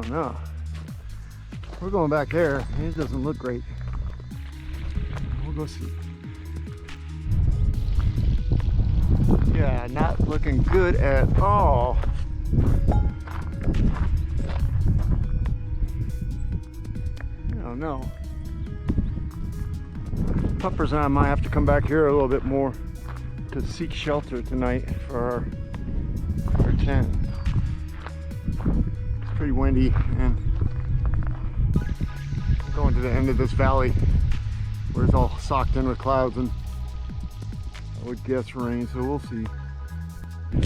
don't know. We're going back there. It doesn't look great. We'll go see. Yeah, not looking good at all. I don't know. Puppers and I might have to come back here a little bit more to seek shelter tonight for our tent. It's pretty windy and going to the end of this valley where it's all socked in with clouds and I would guess rain, so we'll see.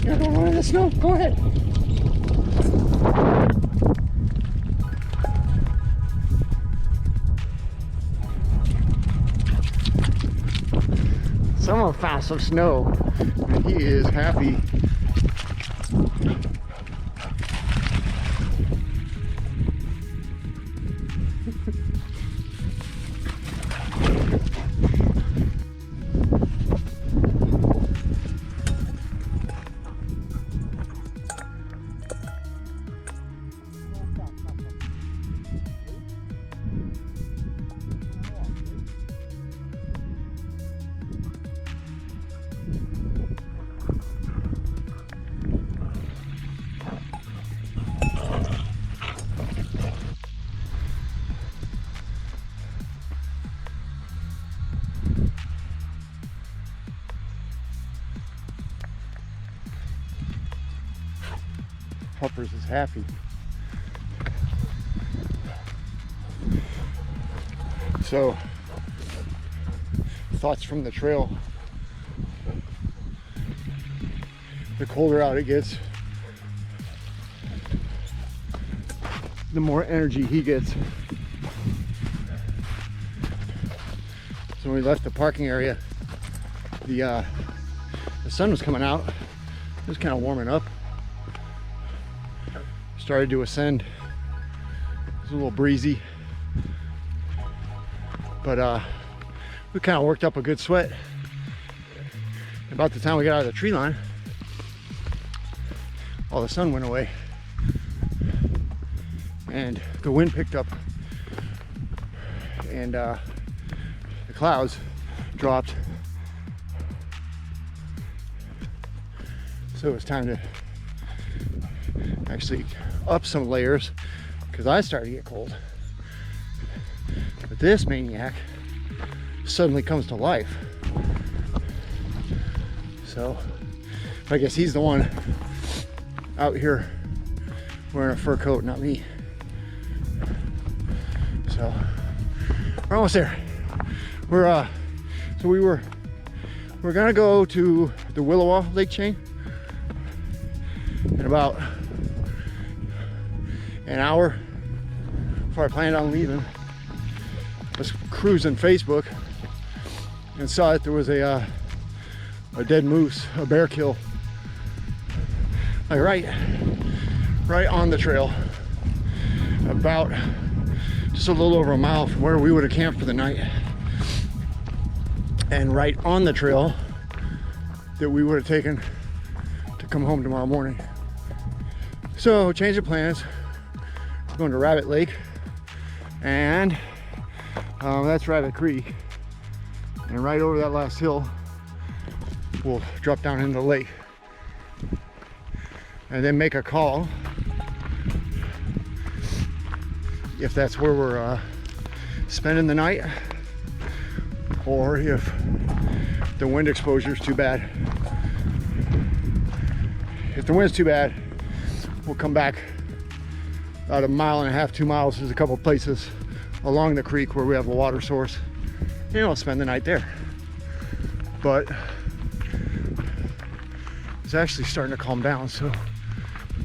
You're going on in the snow, go ahead. Someone found some snow and he is happy. Puppers is happy. So, thoughts from the trail. The colder out it gets, the more energy he gets. So when we left the parking area, the sun was coming out. It was kind of warming up. Started to ascend. It was a little breezy, but we kind of worked up a good sweat. About the time we got out of the tree line, all the sun went away and the wind picked up and the clouds dropped. So it was time to actually up some layers because I started to get cold. But this maniac suddenly comes to life. So I guess he's the one out here wearing a fur coat, not me. So we're almost there. We're gonna go to the Willowa Lake chain in about an hour before I planned on leaving. I was cruising Facebook and saw that there was a dead moose, a bear kill, like right on the trail, about just a little over a mile from where we would have camped for the night, and right on the trail that we would have taken to come home tomorrow morning. So change of plans. Going to Rabbit Lake, and that's Rabbit Creek, and right over that last hill we'll drop down into the lake and then make a call if that's where we're spending the night, or if the wind exposure is too bad. If the wind's too bad, we'll come back about 1.5 miles, 2 miles. There's a couple places along the creek where we have a water source, and we'll spend the night there. But it's actually starting to calm down, so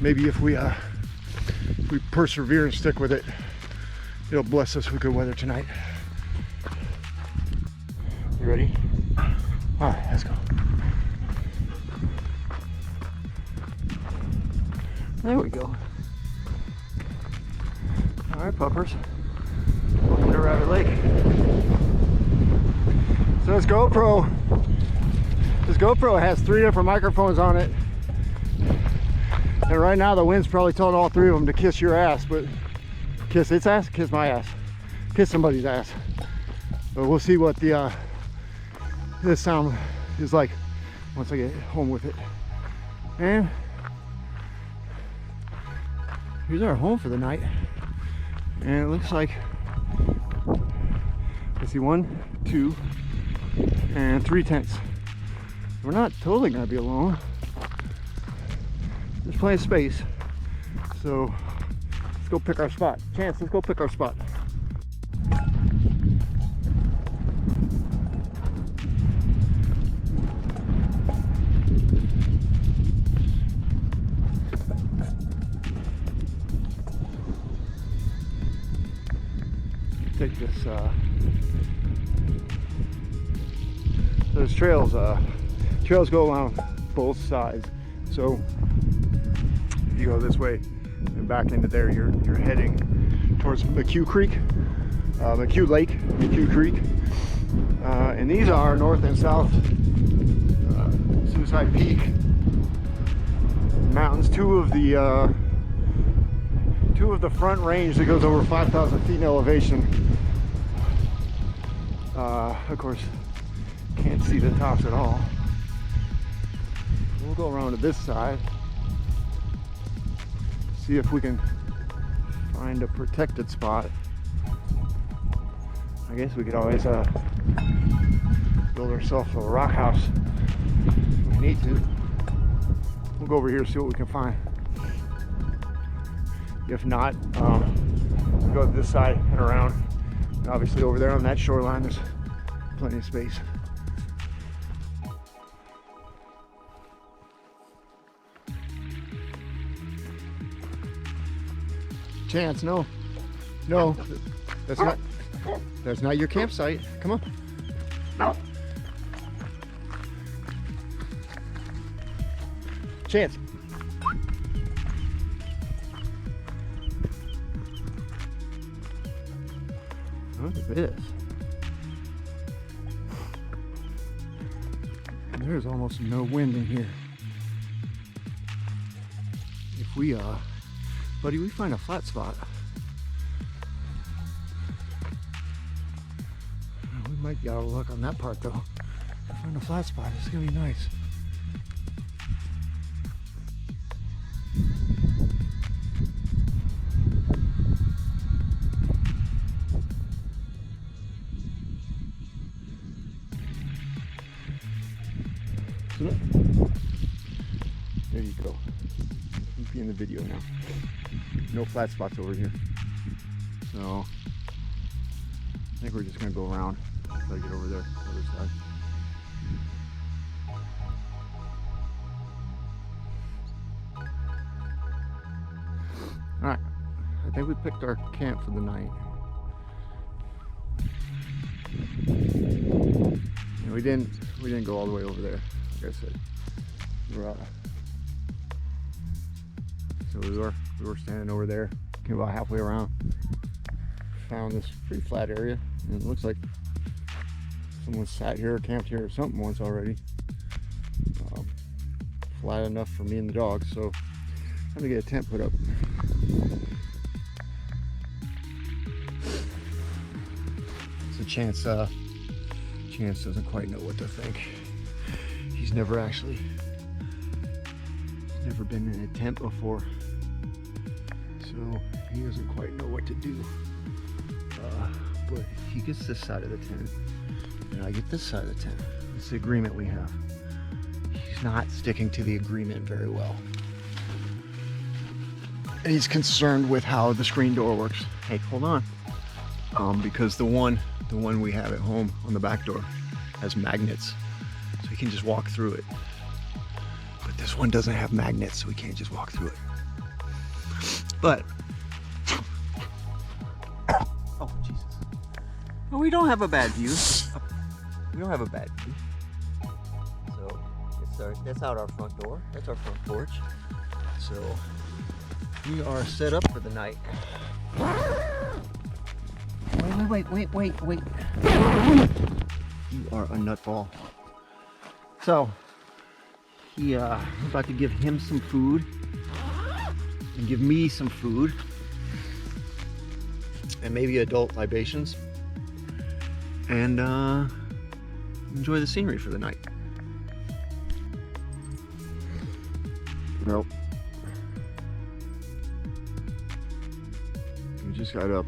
maybe if we persevere and stick with it, it'll bless us with good weather tonight. You ready? All right, let's go. There we go. All right, puppers. Welcome to Rabbit Lake. So this GoPro has 3 different microphones on it, And right now the wind's probably telling all three of them to kiss your ass, but kiss its ass, kiss my ass, kiss somebody's ass. But we'll see what the this sound is like once I get home with it. And here's our home for the night. And it looks like, I see 1, 2, and 3 tents. We're not totally gonna be alone. There's plenty of space. So let's go pick our spot. Chance, let's go pick our spot. Take this, there's trails go along both sides. So if you go this way and back into there, you're heading towards McHugh Creek, McHugh Lake, McHugh Creek. And these are north and south Suicide Peak mountains, two of the front range that goes over 5,000 feet in elevation. Of course, can't see the tops at all. We'll go around to this side, see if we can find a protected spot. I guess we could always build ourselves a rock house if we need to. We'll go over here and see what we can find. If not, we'll go to this side and around. And obviously over there on that shoreline, there's plenty of space. Chance, no, that's not your campsite. Come on. No. Chance. Look at this. There's almost no wind in here. If we buddy, we find a flat spot, we might be out of luck on that part though. If we find a flat spot, it's gonna be nice. There you go. You can be in the video now. No flat spots over here. So I think we're just gonna go around until I get over there, the other side. Alright. I think we picked our camp for the night. And we didn't go all the way over there, like I said. So we were standing over there, came about halfway around, found this pretty flat area, and it looks like someone sat here or camped here or something once already. Flat enough for me and the dogs, so I'm gonna get a tent put up. So Chance doesn't quite know what to think. He's never been in a tent before, so he doesn't quite know what to do. But he gets this side of the tent, and I get this side of the tent. It's the agreement we have. He's not sticking to the agreement very well, and he's concerned with how the screen door works. Hey, hold on, because the one we have at home on the back door has magnets, so he can just walk through it. But this one doesn't have magnets, so we can't just walk through it. But oh Jesus! No, we don't have a bad view. We don't have a bad view. So that's out our front door. That's our front porch. So we are set up for the night. Wait. You are a nutball. So I'm about to give him some food. and give me some food and maybe adult libations, and enjoy the scenery for the night. Nope. We just got up,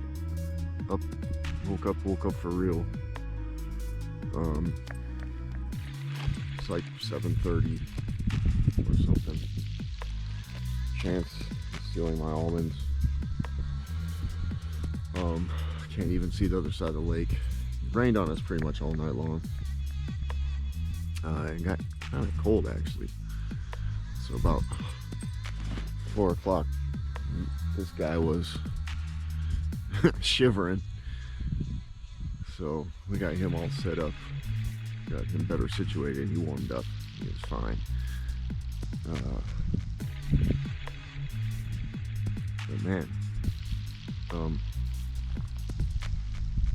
woke up for real. It's like 7:30 or something. Chance is stealing my almonds. Can't even see the other side of the lake. It rained on us pretty much all night long. It got kind of cold actually. So about 4 o'clock, this guy was shivering. So we got him all set up, got him better situated. He warmed up. He was fine. But man,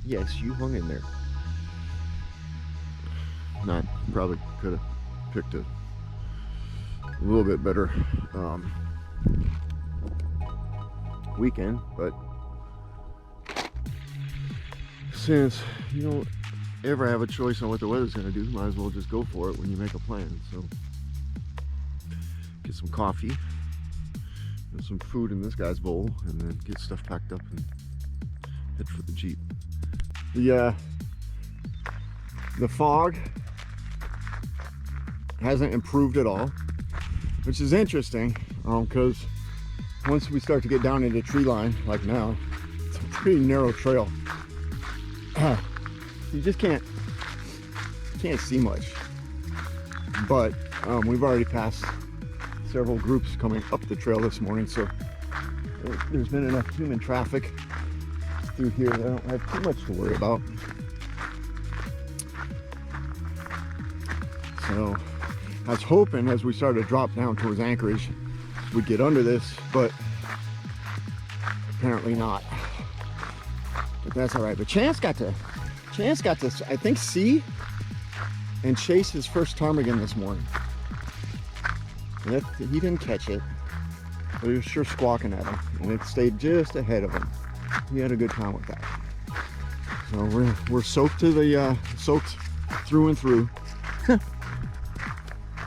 yes, you hung in there. Not probably could have picked a little bit better weekend, but since you don't ever have a choice on what the weather's going to do, might as well just go for it when you make a plan. So get some coffee and some food in this guy's bowl, and then get stuff packed up and head for the Jeep. The fog hasn't improved at all, which is interesting, because once we start to get down into tree line, like now, it's a pretty narrow trail. You just can't see much. But we've already passed several groups coming up the trail this morning, so there's been enough human traffic through here that I don't have too much to worry about. So I was hoping as we started to drop down towards Anchorage, we'd get under this, but apparently not. But that's all right. But Chance got to, I think, see and chase his first ptarmigan this morning. And he didn't catch it, but he was sure squawking at him, and it stayed just ahead of him. He had a good time with that. So we're soaked to the soaked through and through.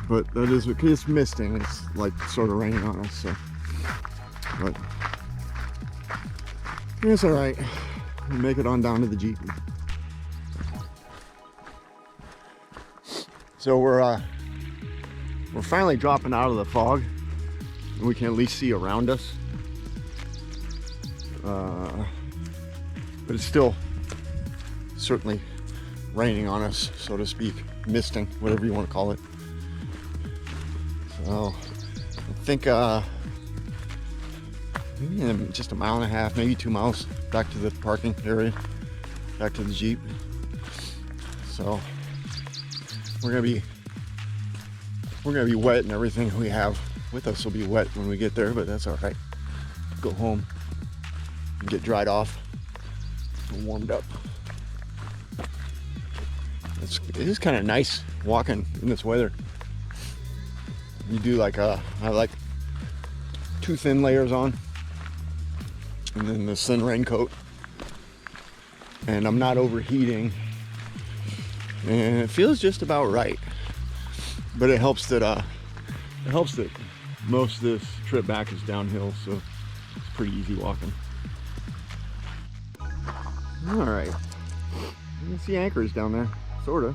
But that is, it's misting. It's like sort of raining on us. So, but it's all right. We'll make it on down to the Jeep. So we're finally dropping out of the fog, and we can at least see around us. But it's still certainly raining on us, so to speak, misting, whatever you want to call it. So I think maybe in just a mile and a half, maybe 2 miles back to the parking area, back to the Jeep. So we're gonna be wet, and everything we have with us will be wet when we get there, but that's all right. Go home and get dried off and warmed up. It is kind of nice walking in this weather. You do like I like 2 thin layers on, and then this thin raincoat, and I'm not overheating, and it feels just about right. But it helps that most of this trip back is downhill, so it's pretty easy walking. All right, you can see Anchorage down there, sorta.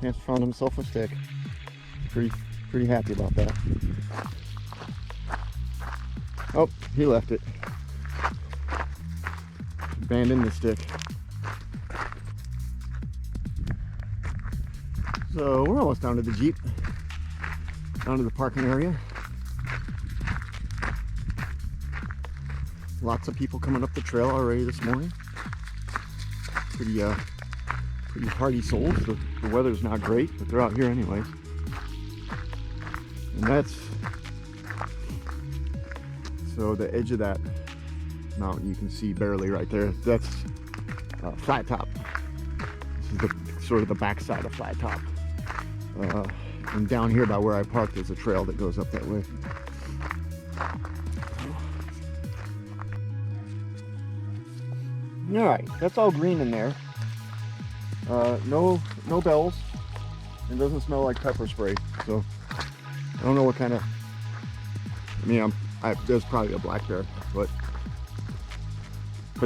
Chance found himself a stick. Pretty happy about that. Oh, he left it. Abandoned the stick. So we're almost down to the Jeep, down to the parking area. Lots of people coming up the trail already this morning. Pretty hardy souls. The weather's not great, but they're out here anyways. And that's, so the edge of that mountain you can see barely right there. That's flat top. This is the sort of the backside of Flat Top. And down here by where I parked, there's a trail that goes up that way. All right, that's all green in there. No bells. It doesn't smell like pepper spray, so I don't know what kind of. I mean, there's probably a black bear, but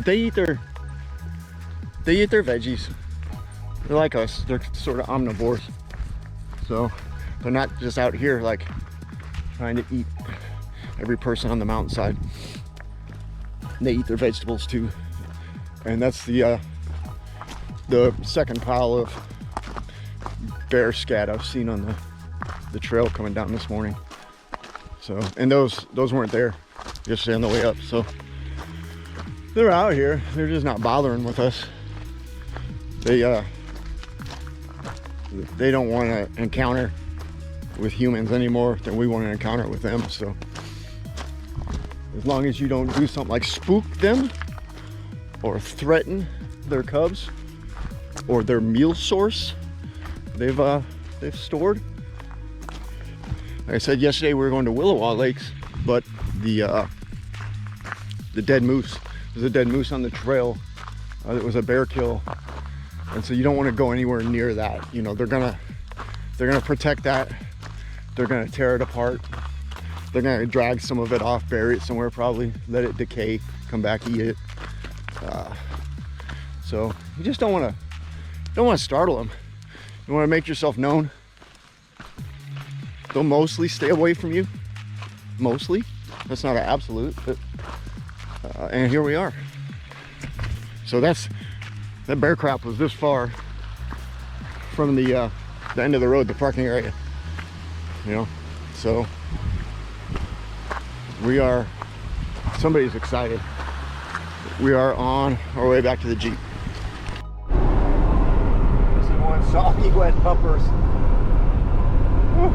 they eat their veggies. They're like us. They're sort of omnivores, so they're not just out here like trying to eat every person on the mountainside. They eat their vegetables too, and that's the second pile of bear scat I've seen on the trail coming down this morning. So, and those weren't there yesterday on the way up, so they're out here. They're just not bothering with us. They don't want to encounter with humans anymore than we want to encounter with them. So as long as you don't do something like spook them or threaten their cubs or their meal source they've stored. Like I said yesterday, we were going to Willowa Lakes, but the dead moose, there's a dead moose on the trail. It was a bear kill, and so you don't want to go anywhere near that. You know, they're gonna protect that. They're gonna tear it apart. They're gonna drag some of it off, bury it somewhere, probably let it decay, come back, eat it. So you just don't want to startle them. You want to make yourself known. They'll mostly stay away from you. Mostly. That's not an absolute, but and here we are. So that bear crap was this far from the end of the road, the parking area. You know, so somebody's excited. We are on our way back to the Jeep. This is one soggy, wet puppers. Woo.